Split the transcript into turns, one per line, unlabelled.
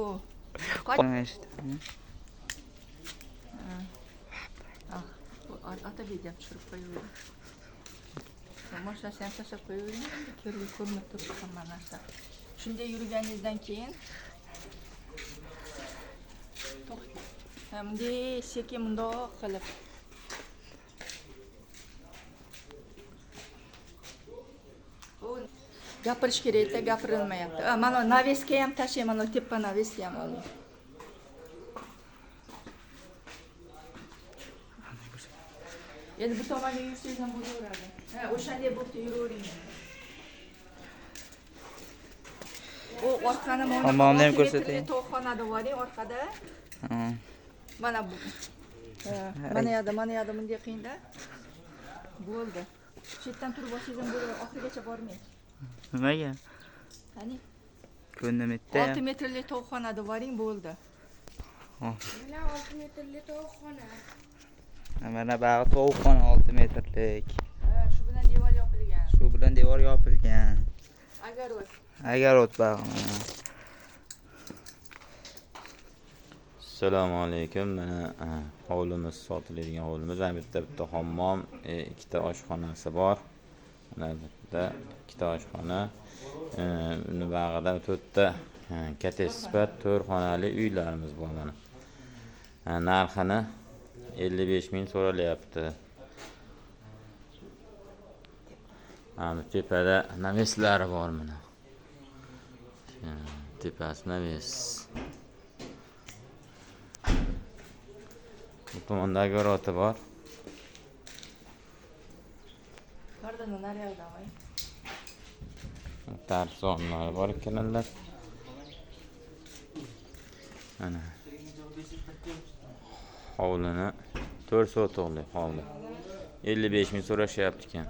O.
Qo'yishdi.
Ata videom tushirib qo'yavering. Moshlashni ham tashlab qo'yavering. Ko'rinib turibdi hamma narsa. Shunday yurganingizdan keyin bunday sekin bundoq qilib gapirish kerakda, gapirilmayapti. Mana naveska ham tashlang, mana tepa naveska ham oling. Endi bu tomonga yursangiz ham bo'laveradi. O'shanday bo'lib yuravering. O orqani
Tomonni ham ko'rsating.
To'xonada boring orqada. Mana bu. Mana yoqda bunday qiyinda. Bo'ldi. Chetdan turib olsangiz ham bo'ladi, oxirigacha bormang.
Nimaga?
Qani?
Ko'ndim etdi.
6 metrli to'xonada boring, bo'ldi.
Mana 6 metrli tovuqxona.
Mana bog'i tovuqxona 6 metrlik.
Shu bilan devor yopilgan.
Shu bilan devor yopilgan. Agarot bog'i mana.
Assalomu alaykum. Mana hovlimiz sotiladigan hovlimiz. Mana bitta hammom, ikkita oshxonasi bor. Mana bitta ikkita oshxona. Uni bag'ida 4 ta katta sifat 4 xonali uylarimiz bor mana. Narxini 55 ming so'ralyapti. Mana tepada naveslari bor mana. Tepasi naves. Bu tomonda agaroti bor.
Pardon, naryoqda voy.
Tarzonlari bor ekanlar. Mana hovlini 4 sotixli hovli. 55 ming so'rashyapti ekan.